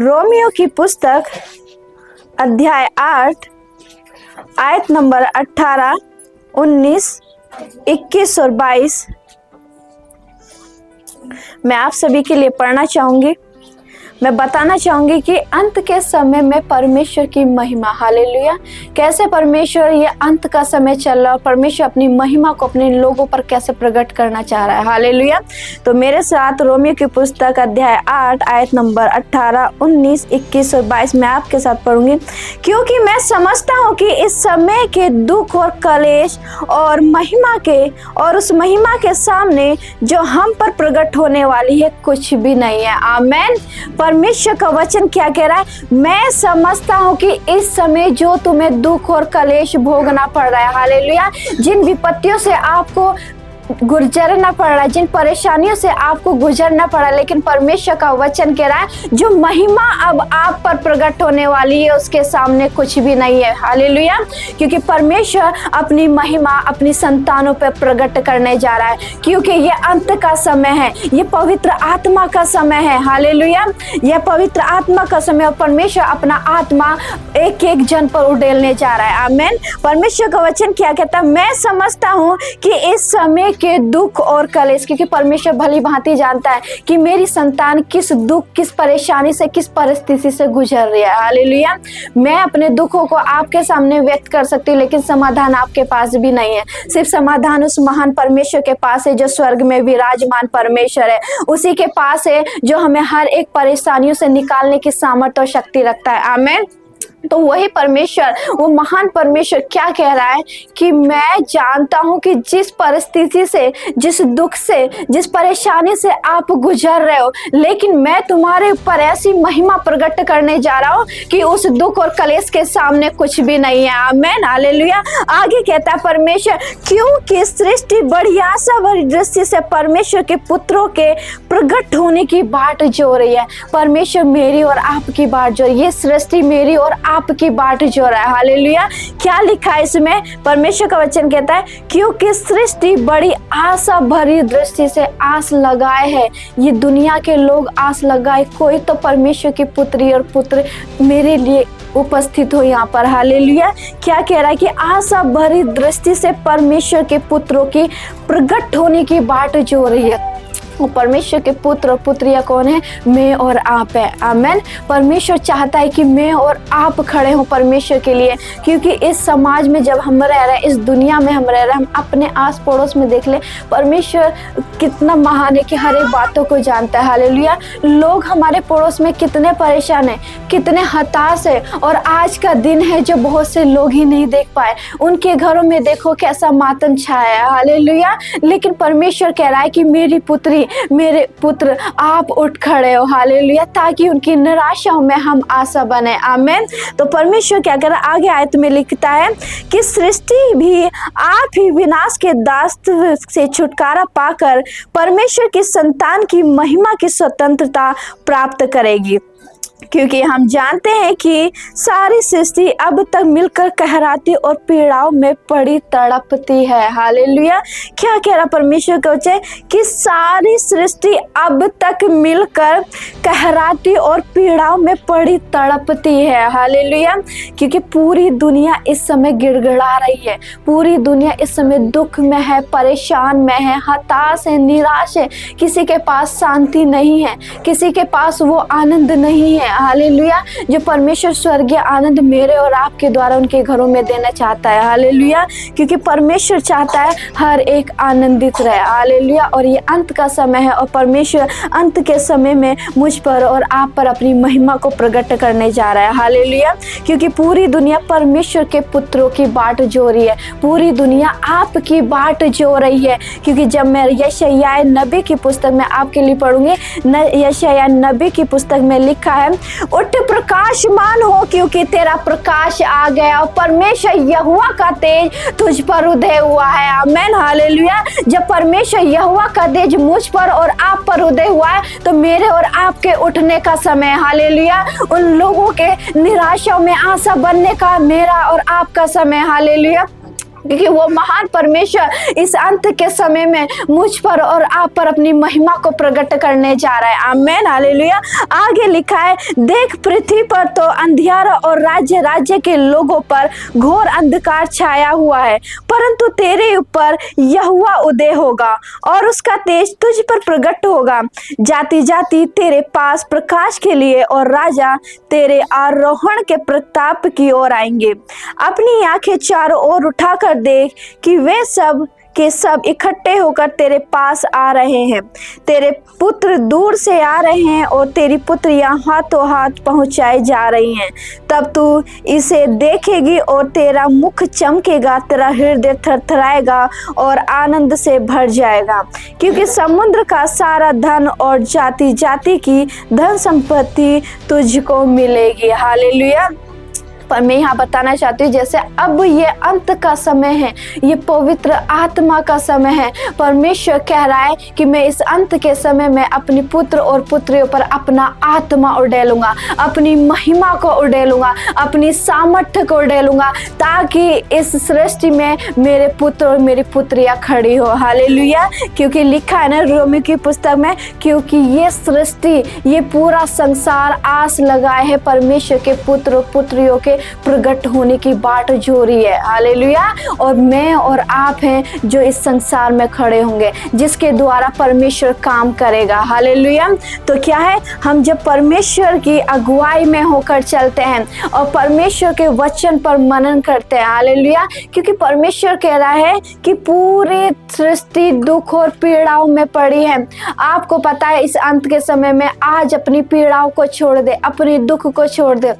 Romeo की पुस्तक अध्याय 8 आयत नंबर 18, 19, 21 और 22 मैं आप सभी के लिए पढ़ना चाहूंगी। मैं बताना चाहूंगी कि अंत के समय में परमेश्वर की महिमा, हालेलुया, कैसे परमेश्वर ये अंत का समय चल रहा है, परमेश्वर अपनी महिमा को अपने लोगों पर कैसे प्रकट करना चाह रहा है, हालेलुया। तो मेरे साथ रोमियो की पुस्तक अध्याय 8 आयत नंबर 18, 19, 21 और 22 मैं आपके साथ पढ़ूंगी। क्योंकि मैं समझता हूँ कि इस समय के दुख और कलेश और महिमा के और उस महिमा के सामने जो हम पर प्रकट होने वाली है कुछ भी नहीं है। आमेन। परमेश्वर का वचन क्या कह रहा है? मैं समझता हूँ कि इस समय जो तुम्हें दुख और कलेश भोगना पड़ रहा है, हालेलुया, जिन विपत्तियों से आपको गुजरना पड़ रहा है, जिन परेशानियों से आपको गुजरना पड़ा, लेकिन परमेश्वर का वचन कह रहा है जो महिमा अब आप पर प्रकट होने वाली है उसके सामने कुछ भी नहीं है, हालेलुया। क्योंकि परमेश्वर अपनी महिमा अपनी संतानों पर प्रकट करने जा रहा है, क्योंकि ये अंत का समय है, ये पवित्र आत्मा का समय है, हालेलुया। यह पवित्र आत्मा का समय और परमेश्वर अपना आत्मा एक एक जन पर उड़ेलने जा रहा है। आमीन। परमेश्वर का वचन क्या कहता है? मैं समझता हूँ कि इस समय के दुख और कलेश, क्योंकि परमेश्वर भली भांति जानता है कि मेरी संतान किस दुख, किस परेशानी से, किस परिस्थिति से गुजर रही है, हालेलुया। मैं अपने दुखों को आपके सामने व्यक्त कर सकती हूँ, लेकिन समाधान आपके पास भी नहीं है। सिर्फ समाधान उस महान परमेश्वर के पास है जो स्वर्ग में विराजमान परमेश्वर है, उसी के पास है जो हमें हर एक परेशानियों से निकालने की सामर्थ्य और शक्ति रखता है। आमीन। तो वही परमेश्वर, वो महान परमेश्वर क्या कह रहा है कि मैं जानता हूं कि जिस परिस्थिति से, जिस दुख से, जिस परेशानी से आप गुजर रहे हो, लेकिन मैं तुम्हारे ऊपर ऐसी महिमा प्रकट करने जा रहा हूं कि उस दुख और कलेश के सामने कुछ भी नहीं है। आमीन, हालेलुया। आगे कहता है परमेश्वर, क्योंकि सृष्टि बड़ी आशा भरी दृष्टि से परमेश्वर के पुत्रों के प्रकट होने की बाट जो रही है। परमेश्वर मेरी और आपकी बाट जो, ये सृष्टि मेरी और आपकी बाट जो रहा है, हालेलुया। क्या लिखा है इसमें? परमेश्वर का वचन कहता है क्योंकि सृष्टि बड़ी आशा भरी दृष्टि से आस लगाए है। ये दुनिया के लोग आस लगाए, कोई तो परमेश्वर की पुत्री और पुत्र मेरे लिए उपस्थित हो यहाँ पर, हालेलुया। क्या कह रहा है कि आशा भरी दृष्टि से परमेश्वर के पुत्रों की प्रकट होने की बाट जो रही है। वो परमेश्वर के पुत्र और पुत्रियां कौन है? मैं और आप है। आमीन। परमेश्वर चाहता है कि मैं और आप खड़े हों परमेश्वर के लिए, क्योंकि इस समाज में जब हम रह रहे हैं, इस दुनिया में हम रह रहे हैं, हम अपने आस पड़ोस में देख ले, परमेश्वर कितना महान है कि हर एक बातों को जानता है, हालेलुया। लोग हमारे पड़ोस में कितने परेशान है, कितने हताश है, और आज का दिन है जो बहुत से लोग ही नहीं देख पाए, उनके घरों में देखो कैसा मातम छाया है, हालेलुया। लेकिन परमेश्वर कह रहा है कि मेरी पुत्री, मेरे पुत्र, आप उठ खड़े हो, हालेलुया, ताकि उनकी निराशाओं में हम आशा बने। आमीन। तो परमेश्वर क्या कर रहा है? आगे आयत में लिखता है कि सृष्टि भी आप ही विनाश के दास्तान से छुटकारा पाकर परमेश्वर की संतान की महिमा की स्वतंत्रता प्राप्त करेगी, क्योंकि हम जानते हैं कि सारी सृष्टि अब तक मिलकर कहराती और पीड़ाओं में पड़ी तड़पती है, हालेलुया। क्या कह रहा परमेश्वर का वचन? कि सारी सृष्टि अब तक मिलकर कहराती और पीड़ाओं में पड़ी तड़पती है, हालेलुया। क्योंकि पूरी दुनिया इस समय गिड़गिड़ा रही है, पूरी दुनिया इस समय दुख में है, परेशान में है, हताश है, निराश है, किसी के पास शांति नहीं है, किसी के पास वो आनंद नहीं है, हालेलुया, जो परमेश्वर स्वर्गीय आनंद मेरे और आपके द्वारा उनके घरों में देना चाहता है, हालेलुया। क्योंकि परमेश्वर चाहता है हर एक आनंदित रहे, हालेलुया। और ये अंत का समय है और परमेश्वर अंत के समय में मुझ पर और आप पर अपनी महिमा को प्रकट करने जा रहा है, हालेलुया। क्योंकि पूरी दुनिया परमेश्वर के पुत्रों की बाट जो रही है, पूरी दुनिया आपकी बाट जो रही है। क्योंकि जब मैं यशायाह नबी की पुस्तक में आपके लिए पढ़ूंगी, यशायाह नबी की पुस्तक में लिखा है, उठ प्रकाशमान हो क्योंकि तेरा प्रकाश आ गया और परमेश्वर यहोवा का तेज तुझ पर उदय हुआ है। आमीन, हालेलुया। जब परमेश्वर यहोवा का तेज मुझ पर और आप पर उदय हुआ है तो मेरे और आपके उठने का समय, हालेलुया। उन लोगों के निराशा में आशा बनने का मेरा और आपका समय, हालेलुया। क्योंकि वो महान परमेश्वर इस अंत के समय में मुझ पर और आप पर अपनी महिमा को प्रकट करने जा रहा है। आमेन, हालेलुया। आगे लिखा है, देख पृथ्वी पर तो अंधियारा और राज्य राज्य के लोगों पर घोर अंधकार छाया हुआ है, परंतु तेरे ऊपर यहोवा उदय होगा और उसका तेज तुझ पर प्रकट होगा। जाति जाति तेरे पास प्रकाश के लिए और राजा तेरे आरोहण के प्रताप की ओर आएंगे। अपनी आंखें चारों ओर उठाकर देख कि वे सब के सब इकट्ठे होकर तेरे पास आ रहे हैं। तेरे पुत्र दूर से आ रहे हैं और तेरी पुत्रियां हाथों हाथ पहुंचाई जा रही हैं। तब तू इसे देखेगी और तेरा मुख चमकेगा, तेरा हृदय थरथराएगा और आनंद से भर जाएगा, क्योंकि समुद्र का सारा धन और जाति जाति की धन संपत्ति तुझको मिलेगी। हालेलुया। पर मैं यहाँ बताना चाहती हूँ, जैसे अब ये अंत का समय है, ये पवित्र आत्मा का समय है। परमेश्वर कह रहा है कि मैं इस अंत के समय में अपने पुत्र और पुत्रियों पर अपना आत्मा उड़ेलूंगा, अपनी महिमा को उड़ेलूंगा, अपनी सामर्थ्य को उड़ेलूंगा, ताकि इस सृष्टि में मेरे पुत्र और मेरी पुत्रियां खड़ी हो। हालेलुया। क्योंकि लिखा है ना रोमी की पुस्तक में, क्योंकि ये सृष्टि, ये पूरा संसार आस लगाए है परमेश्वर के पुत्र और पुत्रियों के प्रकट होने की बाट जो रही है। हालेलुया। और मैं और आप हैं जो इस संसार में खड़े होंगे, जिसके द्वारा परमेश्वर काम करेगा। हालेलुया। तो क्या है, हम जब परमेश्वर की अगुवाई में होकर चलते हैं और परमेश्वर के वचन पर मनन करते हैं। हालेलुया। क्योंकि परमेश्वर कह रहा है कि पूरी सृष्टि दुख और पीड़ाओं में पड़ी है। आपको पता है इस अंत के समय में आज अपनी पीड़ाओं को छोड़ दे, अपने दुख को छोड़ दे।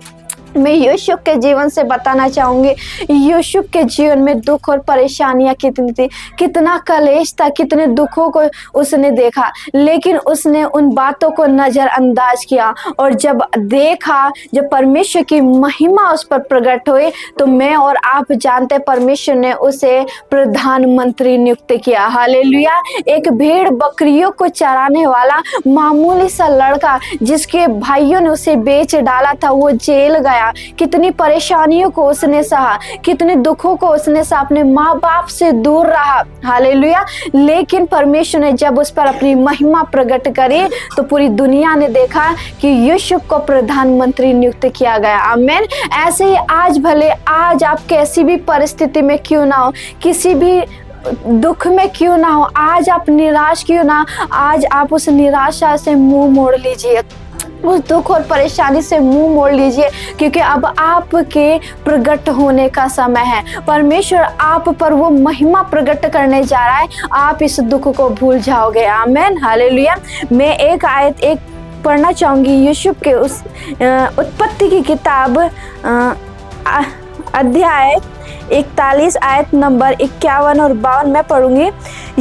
मैं यूसुफ के जीवन से बताना चाहूंगी, यूसुफ के जीवन में दुख और परेशानियां कितनी थी, कितना कलेश था, कितने दुखों को उसने देखा, लेकिन उसने उन बातों को नजरअंदाज किया। और जब देखा, जब परमेश्वर की महिमा उस पर प्रकट हुई, तो मैं और आप जानते परमेश्वर ने उसे प्रधानमंत्री नियुक्त किया। हालेलुया। एक भेड़ बकरियों को चराने वाला मामूली सा लड़का, जिसके भाइयों ने उसे बेच डाला था, वो जेल गया। कितनी परेशानियों को उसने सहा, कितने दुखों को उसने सहा, अपने माँ बाप से दूर रहा। हालेलुया। लेकिन परमेश्वर ने जब उस पर अपनी महिमा प्रकट करी, तो पूरी दुनिया ने देखा कि यूसुफ को प्रधानमंत्री नियुक्त किया गया। आमीन। ऐसे ही आज भले आज आप कैसी भी परिस्थिति में क्यों ना हो, किसी भी दुख में क्यों ना हो, आज आप निराश क्यों ना, आज आप उस निराशा से मुंह मोड़ लीजिए, उस दुख और परेशानी से मुंह मोड़ लीजिए, क्योंकि अब आपके प्रकट होने का समय है। परमेश्वर आप पर वो महिमा प्रकट करने जा रहा है, आप इस दुख को भूल जाओगे। आमीन, हालेलुया। मैं एक आयत पढ़ना चाहूंगी, यूसुफ के उस उत्पत्ति की किताब अध्याय 41 आयत नंबर 51 और 52 में पढ़ूंगी।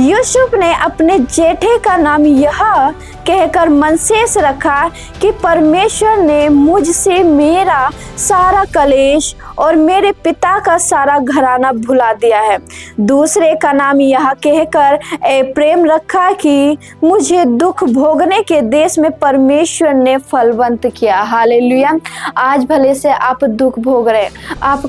यूसुफ ने अपने जेठे का नाम यह कहकर मनसेस रखा कि परमेश्वर ने मुझसे मेरा सारा कलेश और मेरे पिता का सारा घराना भुला दिया है। दूसरे का नाम यह कहकर प्रेम रखा कि मुझे दुख भोगने के देश में परमेश्वर ने फलवंत किया। हालेलुया। आज भले से आप दुख भोग रहे, आप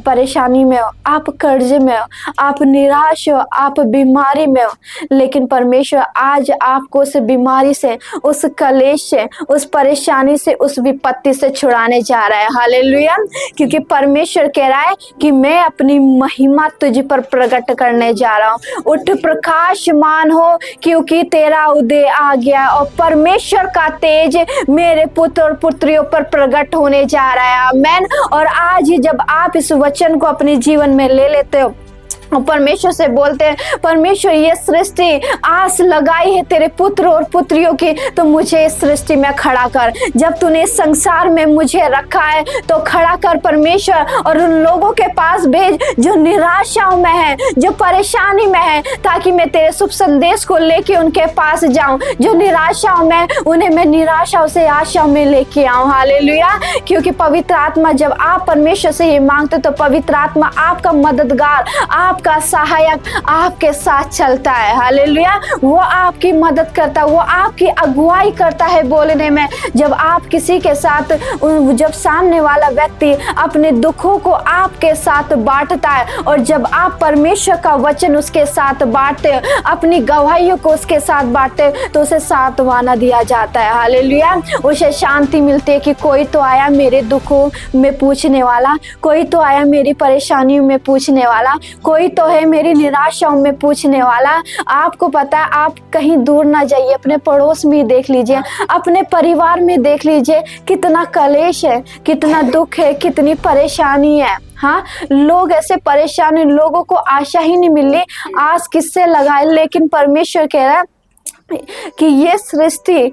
परेशानी में हो, आप कर्जे में हो, आप निराश हो, आप बीमारी में हो, लेकिन परमेश्वर आज आपको उस बीमारी से, उस कलेश से, उस परेशानी से, उस विपत्ति से छुड़ाने जा रहा है। हालेलुया। क्योंकि परमेश्वर कह रहा है कि मैं अपनी महिमा तुझ पर प्रकट करने जा रहा हूँ। उठ प्रकाशमान हो, क्योंकि तेरा उदय आ गया और परमेश्वर का तेज मेरे पुत्र और पुत्रियों पर प्रकट होने जा रहा है। आमीन। और आज ही जब आप इस वचन को अपने जीवन में ले लेते हो और परमेश्वर से बोलते हैं, परमेश्वर ये सृष्टि आस लगाई है तेरे पुत्र और पुत्रियों की, तो मुझे इस सृष्टि में खड़ा कर। जब तूने इस संसार में मुझे रखा है तो खड़ा कर परमेश्वर, और उन लोगों के पास भेज जो निराशाओं में है, जो परेशानी में है, ताकि मैं तेरे शुभ संदेश को लेके उनके पास जाऊं। जो निराशाओं में, उन्हें मैं निराशाओं से आशाओं में लेके आऊं। हालेलुया। क्योंकि पवित्र आत्मा, जब आप परमेश्वर से ये मांगते तो पवित्र आत्मा आपका मददगार, आप आपका सहायक आपके साथ चलता है। हालेलुया। वो आपकी मदद करता है, वो आपकी अगुवाई करता है बोलने में। जब आप किसी के साथ, जब सामने वाला व्यक्ति अपने दुखों को आपके साथ बांटता है और जब आप परमेश्वर का वचन उसके साथ बांटते हो, अपनी गवाहियों को उसके साथ बांटते हो, तो उसे सांत्वना दिया जाता है। हालेलुया। उसे शांति मिलती है कि कोई तो आया मेरे दुखों में पूछने वाला, कोई तो आया मेरी परेशानियों में पूछने वाला, कोई तो है मेरी निराशाओं में पूछने वाला। आपको पता है, आप कहीं दूर ना जाइए, अपने पड़ोस में ही देख लीजिए, अपने परिवार में देख लीजिए, कितना कलेश है, कितना दुख है, कितनी परेशानी है। हाँ, लोग ऐसे परेशान हैं, लोगों को आशा ही नहीं मिल रही आस किससे लगाए। लेकिन परमेश्वर कह रहा है कि ये सृष्टि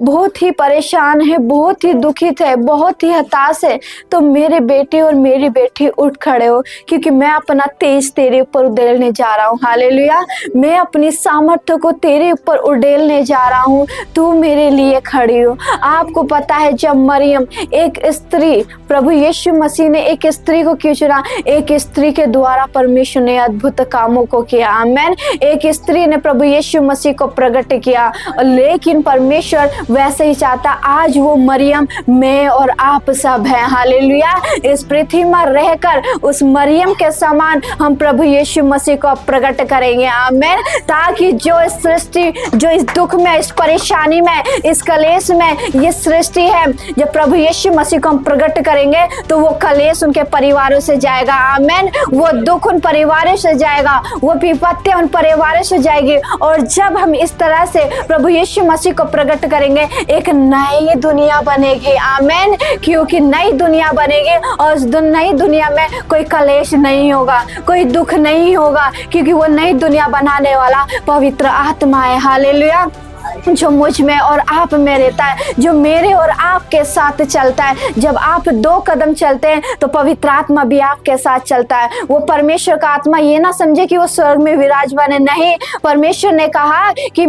बहुत ही परेशान है, बहुत ही दुखित है, बहुत ही हताश है। तो मेरे बेटे और मेरी बेटी उठ खड़े हो, क्योंकि मैं अपना तेज तेरे ऊपर उड़ेलने जा रहा हूँ। हालेलुया। मैं अपनी सामर्थ्य को तेरे ऊपर उड़ेलने जा रहा हूँ, तू मेरे लिए खड़ी हो। आपको पता है, जब मरियम एक स्त्री, प्रभु यीशु मसीह ने एक स्त्री को क्यों चुना? एक स्त्री के द्वारा परमेश्वर ने अद्भुत कामों को किया। आमीन। एक स्त्री ने प्रभु यीशु मसीह को प्रकट किया, लेकिन परमेश्वर वैसे ही चाहता, आज वो मरियम मैं और आप सब हैं। हालेलुया। इस पृथ्वी में रहकर उस मरियम के समान हम प्रभु यीशु मसीह को प्रकट करेंगे। आमीन। ताकि जो इस सृष्टि, जो इस दुख में, इस परेशानी में, इस कलेश में ये सृष्टि है, जब प्रभु यीशु मसीह को हम प्रकट करेंगे तो वो कलेश उनके परिवारों से जाएगा। आमीन। वो दुख उन परिवारों से जाएगा, वो विपत्ति उन परिवारों से जाएगी। और जब हम इस तरह से प्रभु यीशु मसीह को प्रकट करेंगे, एक नई दुनिया बनेगी। आमीन। क्योंकि नई दुनिया बनेगी और उस नई दुनिया में कोई कलेश नहीं होगा, कोई दुख नहीं होगा, क्योंकि वो नई दुनिया बनाने वाला पवित्र आत्मा है। हालेलुया। जो मुझ में और आप में रहता है, जो मेरे और आपके साथ चलता है। जब आप 2 कदम चलते हैं तो पवित्र आत्मा भी आपके साथ चलता है। वो परमेश्वर का आत्मा ये ना समझे कि वो स्वर्ग में विराजमान है, नहीं। परमेश्वर ने कहा कि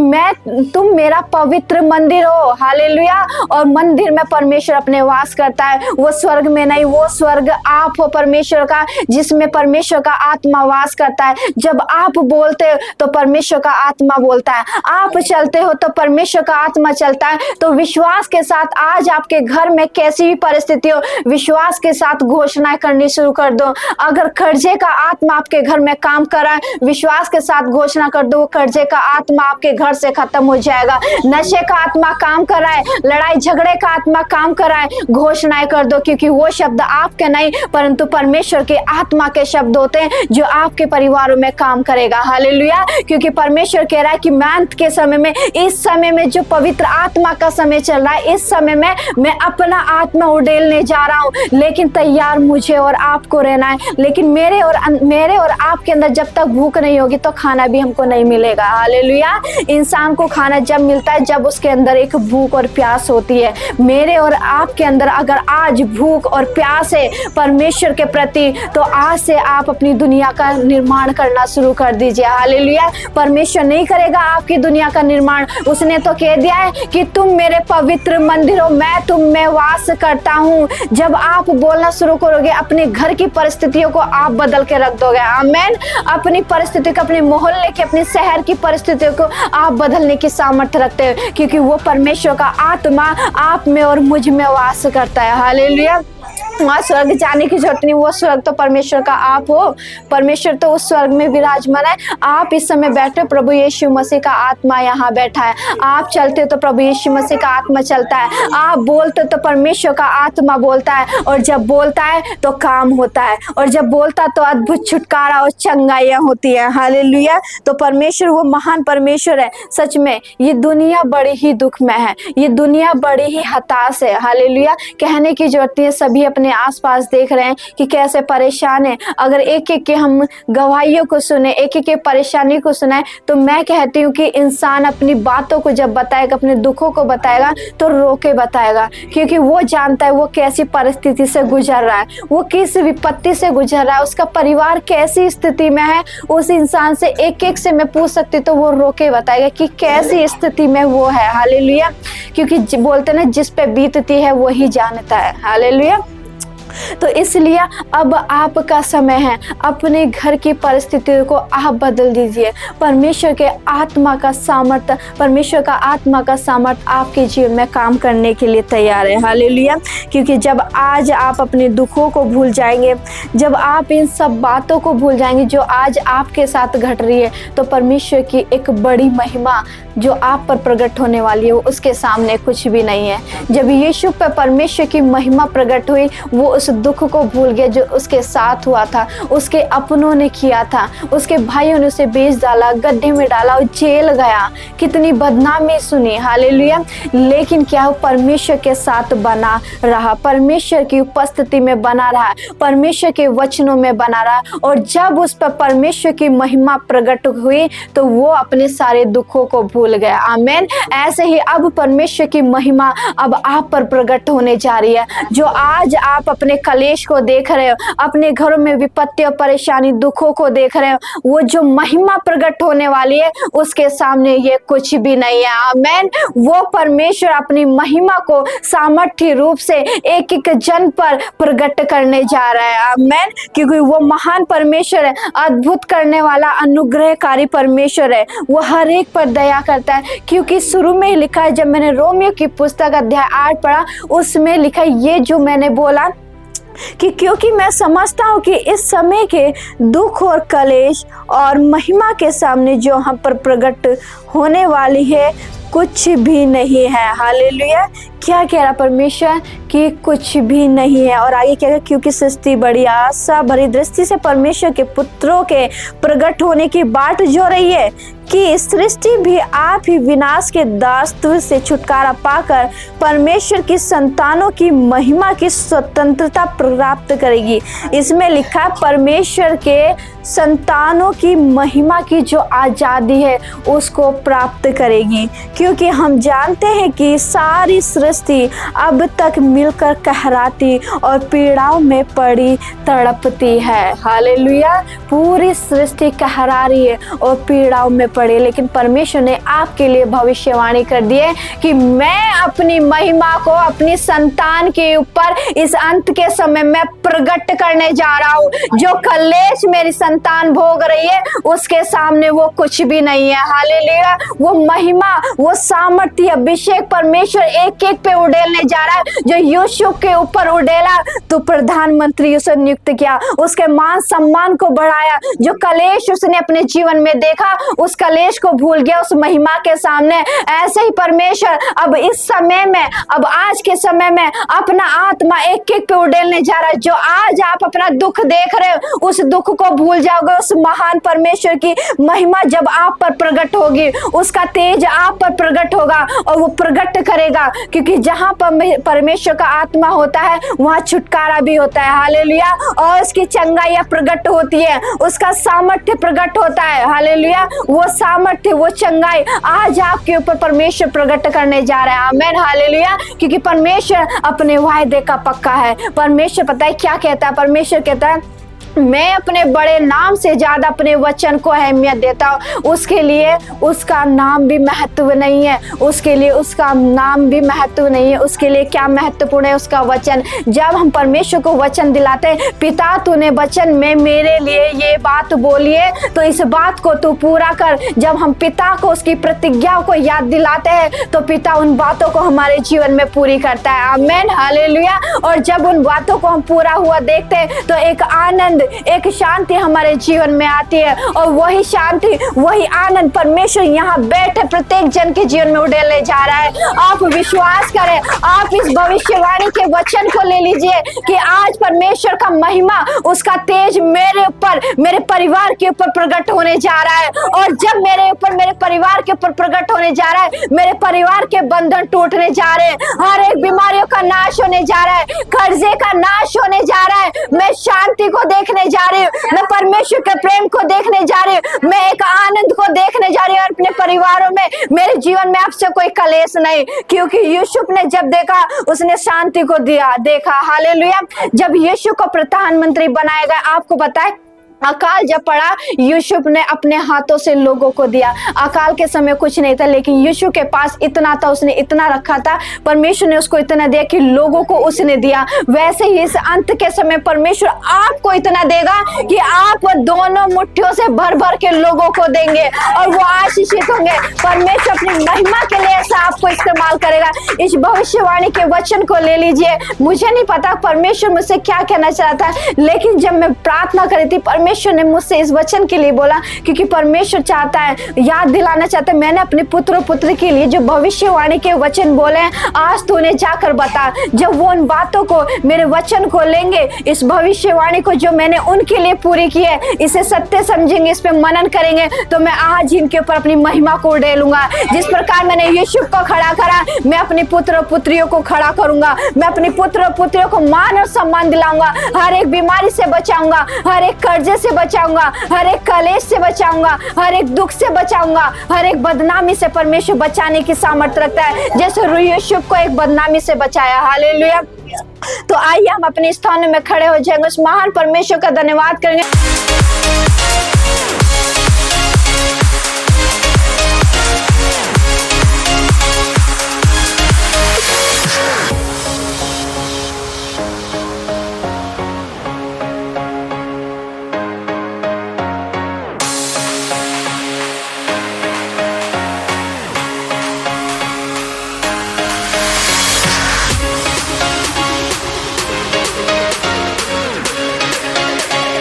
तुम मेरा पवित्र मंदिर हो। हालेलुया। और मंदिर में परमेश्वर अपने वास करता है, वो स्वर्ग में नहीं। वो स्वर्ग आप हो परमेश्वर का, जिसमें परमेश्वर का आत्मा वास करता है। जब आप बोलते हो तो परमेश्वर का आत्मा बोलता है, आप चलते हो तो परमेश्वर का आत्मा चलता है। तो विश्वास के साथ आज आपके घर में कैसी भी परिस्थिति हो, विश्वास के साथ घोषणाएं करनी शुरू कर दो। अगर कर्जे का आत्मा आपके घर में काम कर रहा है, विश्वास के साथ घोषणा कर दो, कर्जे का आत्मा आपके घर से खत्म हो जाएगा। नशे का आत्मा काम कर रहा है, लड़ाई झगड़े का आत्मा काम कर रहा है, घोषणाएं कर दो, क्योंकि वो शब्द आपके नहीं परंतु परमेश्वर के आत्मा के शब्द होते हैं, जो आपके परिवारों में काम करेगा। हालेलुया। क्योंकि परमेश्वर कह रहा है कि मैं अंत के समय में, इस समय में जो पवित्र आत्मा का समय चल रहा है, इस समय में मैं अपना आत्मा उड़ेलने जा रहा हूँ। लेकिन तैयार मुझे और आपको रहना है। लेकिन मेरे और आपके अंदर जब तक भूख नहीं होगी तो खाना भी हमको नहीं मिलेगा। हालेलुया। इंसान को खाना जब मिलता है जब उसके अंदर एक भूख और प्यास होती है। मेरे और आपके अंदर अगर आज भूख और प्यास है परमेश्वर के प्रति, तो आज से आप अपनी दुनिया का निर्माण करना शुरू कर दीजिए। हालेलुया। परमेश्वर नहीं करेगा आपकी दुनिया का निर्माण, उसने तो कह दिया है कि तुम मेरे पवित्र मंदिर हो, मैं तुम में वास करता हूँ। जब आप बोलना शुरू करोगे, अपने घर की परिस्थितियों को आप बदल के रख दोगे। आमीन। अपनी परिस्थिति को, अपने मोहल्ले की, अपने शहर की परिस्थितियों को आप बदलने की सामर्थ्य रखते हो, क्योंकि वो परमेश्वर का आत्मा आप में और मुझ में वास करता है। हालेलुया। वहाँ स्वर्ग जाने की जरूरत नहीं, वो स्वर्ग तो परमेश्वर का आप हो। परमेश्वर तो उस स्वर्ग में विराजमान है। आप इस समय बैठे, प्रभु यीशु मसीह का आत्मा यहाँ बैठा है। आप चलते हो तो प्रभु यीशु मसीह का आत्मा चलता है। आप बोलते तो परमेश्वर का आत्मा बोलता है, और जब बोलता है तो काम होता है, और जब बोलता तो अद्भुत छुटकारा और चंगाइयाँ होती है। हालेलुया। तो परमेश्वर वो महान परमेश्वर है। सच में ये दुनिया बड़ी ही दुख में है, ये दुनिया बड़ी ही हताश है। हालेलुया। कहने की जरूरत है, सभी अपने आसपास देख रहे हैं कि कैसे परेशान है। अगर एक एक के हम गवाहियों को सुने, एक एक के परेशानी को सुने, तो मैं कहती हूँ कि इंसान अपनी बातों को जब बताएगा, अपने दुखों को बताएगा, तो रो के बताएगा, क्योंकि वो जानता है वो कैसी परिस्थिति से गुजर रहा है, वो किस विपत्ति से गुजर रहा है, उसका परिवार कैसी स्थिति में है। उस इंसान से एक एक से मैं पूछ सकती तो वो रो के बताएगा कि कैसी स्थिति में वो है। हालेलुया। क्योंकि बोलते ना, जिस पे बीतती है वही जानता है। हालेलुया। तो इसलिए अब आपका समय है, अपने घर की परिस्थितियों को आप बदल दीजिए। परमेश्वर के आत्मा का सामर्थ्य, परमेश्वर का आत्मा का सामर्थ्य आपके जीवन में काम करने के लिए तैयार है। हालेलुया। क्योंकि जब आज आप अपने दुखों को भूल जाएंगे, जब आप इन सब बातों को भूल जाएंगे जो आज आपके साथ घट रही है, तो परमेश्वर की एक बड़ी महिमा जो आप पर प्रकट होने वाली है, वो उसके सामने कुछ भी नहीं है। जब यीशु पर परमेश्वर की महिमा प्रकट हुई, वो उस दुख को भूल गया जो उसके साथ हुआ था, उसके अपनों ने किया था। उसके भाइयों ने उसे बेच डाला, गड्ढे में डाला, और जेल गया, कितनी बदनामी सुनी। हालेलुया। लेकिन क्या वो परमेश्वर के साथ बना रहा, परमेश्वर की उपस्थिति में बना रहा, परमेश्वर के वचनों में बना रहा, और जब उस पर परमेश्वर की महिमा प्रकट हुई तो वो अपने सारे दुखों को भूल गया। आमीन। ऐसे ही अब परमेश्वर की महिमा अब आप पर प्रकट होने जा रही है। जो आज आप अपने कलेश को देख रहे हो, अपने घरों में विपत्ति और परेशानी दुखों को देख रहे हो, वो जो महिमा प्रकट होने वाली है उसके सामने ये कुछ भी नहीं है। आमीन। वो परमेश्वर अपनी महिमा को सामर्थ्य रूप से एक एक जन पर प्रकट करने जा रहा है। आमीन। क्योंकि वो महान परमेश्वर है, अद्भुत करने वाला, अनुग्रहकारी परमेश्वर है। वो हर एक पर दया करता है। क्योंकि शुरू में ही लिखा है, जब मैंने रोमियो की पुस्तक अध्याय 8 पढ़ा, उसमें लिखा है ये जो मैंने बोला कि क्योंकि मैं समझता हूँ कि इस समय के दुख और कलेश और महिमा के सामने जो हम पर प्रकट होने वाली है कुछ भी नहीं है। हालेलुया। क्या कह रहा परमेश्वर कि कुछ भी नहीं है। और आगे क्या कह, क्योंकि सृष्टि बड़ी आशा भरी दृष्टि से परमेश्वर के पुत्रों के प्रकट होने की बाट जो रही है, कि सृष्टि भी आप ही विनाश के दासत्व से छुटकारा पाकर परमेश्वर की संतानों की महिमा की स्वतंत्रता प्राप्त करेगी। इसमें लिखा है परमेश्वर के संतानों की महिमा की जो आजादी है उसको प्राप्त करेगी। क्योंकि हम जानते हैं कि सारी सृष्टि अब तक मिलकर कहराती और पीड़ाओं में पड़ी तड़पती है। हालेलुया। पूरी सृष्टि कहरा रही है और पीड़ाओं में पड़े, लेकिन परमेश्वर ने आपके लिए भविष्यवाणी कर दी है कि मैं अपनी महिमा को अपनी संतान के ऊपर इस अंत के समय में प्रकट करने जा रहा हूँ। जो कलेश मेरी संतान भोग रही है उसके सामने वो कुछ भी नहीं है। हालेलुया। वो महिमा, वो सामर्थ्य, अभिषेक परमेश्वर एक एक पे उड़ेलने जा रहा है। जो यूसुफ के ऊपर उड़ेला तो प्रधानमंत्री उसे नियुक्त किया, उसके मान सम्मान को बढ़ाया। जो कलेश उसने अपने जीवन में देखा उस कलेश को भूल गया उस महिमा के सामने। ऐसे ही परमेश्वर अब इस समय में, अब आज के समय में अपना आत्मा एक एक पे उड़ेलने जा रहा है। जो आज आप अपना दुख देख रहे हो उस दुख को भूल जाओगे। उस महान परमेश्वर की महिमा जब आप पर प्रकट होगी, उसका तेज आप पर प्रकट होगा और वो प्रकट करेगा। क्योंकि जहां पर परमेश्वर का आत्मा होता है वहां छुटकारा भी होता है। हालेलुया। और उसकी चंगाई प्रकट होती है, उसका सामर्थ्य प्रकट होता है। हालेलुया। वो सामर्थ्य, वो चंगाई आज आपके ऊपर परमेश्वर प्रकट करने जा रहा है। आमीन। हालेलुया। क्योंकि परमेश्वर अपने वायदे का पक्का है। परमेश्वर पता है क्या कहता है? परमेश्वर कहता है मैं अपने बड़े नाम से ज्यादा अपने वचन को अहमियत देता हूँ। उसके लिए उसका नाम भी महत्व नहीं है, उसके लिए उसका नाम भी महत्व नहीं है। उसके लिए क्या महत्वपूर्ण है? उसका वचन। जब हम परमेश्वर को वचन दिलाते हैं, पिता तूने वचन में मेरे लिए ये बात बोली है तो इस बात को तू पूरा कर। जब हम पिता को उसकी प्रतिज्ञा को याद दिलाते हैं तो पिता उन बातों को हमारे जीवन में पूरी करता है। आमीन। हालेलुया। और जब उन बातों को हम पूरा हुआ देखते हैं तो एक आनंद, एक शांति हमारे जीवन में आती है। और वही शांति, वही आनंद परमेश्वर यहाँ बैठे प्रत्येक जन के जीवन में उड़ेलने जा रहा है। आप विश्वास करें, आप इस भविष्यवाणी के वचन को ले लीजिए कि आज परमेश्वर का महिमा, उसका तेज मेरे ऊपर, मेरे परिवार के ऊपर प्रकट होने जा रहा है। और जब मेरे ऊपर, मेरे परिवार के ऊपर प्रकट होने जा रहा है, मेरे परिवार के बंधन टूटने जा रहे हैं, हर एक बीमारियों का नाश होने जा रहा है, कर्जे का नाश होने जा रहा है। मैं शांति को देखने जा रही हूँ, मैं परमेश्वर के प्रेम को देखने जा रही हूँ, मैं एक आनंद को देखने जा रही हूँ अपने परिवारों में। मेरे जीवन में आपसे कोई कलेश नहीं। क्योंकि यूसुफ ने जब देखा उसने शांति को दिया, देखा। हालेलुया। जब यीशु को प्रधानमंत्री बनाया गया, आपको पता है अकाल जब पड़ा, यूसुफ ने अपने हाथों से लोगों को दिया। अकाल के समय कुछ नहीं था, लेकिन यूसुफ के पास इतना था, उसने इतना रखा था, परमेश्वर ने उसको इतना दिया कि लोगों को उसने दिया। वैसे ही इस अंत के समय परमेश्वर आपको इतना देगा कि आप दोनों मुट्ठियों से भर भर के लोगों को देंगे और वो आशीषित होंगे। परमेश्वर अपनी महिमा के लिए ऐसा आपको इस्तेमाल करेगा। इस भविष्यवाणी के वचन को ले लीजिए। मुझे नहीं पता परमेश्वर मुझसे क्या कहना चाहता है, लेकिन जब मैं प्रार्थना करी थी, परमेश्वर ने मुझसे इस वचन के लिए बोला, क्योंकि परमेश्वर चाहता है, याद दिलाना चाहता है, मैंने अपने पुत्र पुत्री के लिए जो भविष्यवाणी के वचन बोले हैं, आज तू उन्हें जाकर बता। जब वो उन बातों को, मेरे वचन को लेंगे, इस भविष्यवाणी को जो मैंने उनके लिए पूरी की है, इसे सत्य समझेंगे, इस पे मनन करेंगे, तो मैं आज इनके ऊपर अपनी महिमा को उड़ेलूंगा। जिस प्रकार मैंने यूसुफ को खड़ा करा, मैं अपने पुत्र पुत्रियों को खड़ा करूंगा। मैं अपने पुत्र पुत्रियों को मान और सम्मान दिलाऊंगा, हर एक बीमारी से बचाऊंगा, हर एक कर्जे से बचाऊंगा, हर एक कलेश से बचाऊंगा, हर एक दुख से बचाऊंगा, हर एक बदनामी से परमेश्वर बचाने की सामर्थ्य रखता है, जैसे यूसुफ को एक बदनामी से बचाया। हालेलुया। तो आइए हम अपने स्थान में खड़े हो जाएंगे, उस महान परमेश्वर का धन्यवाद करेंगे।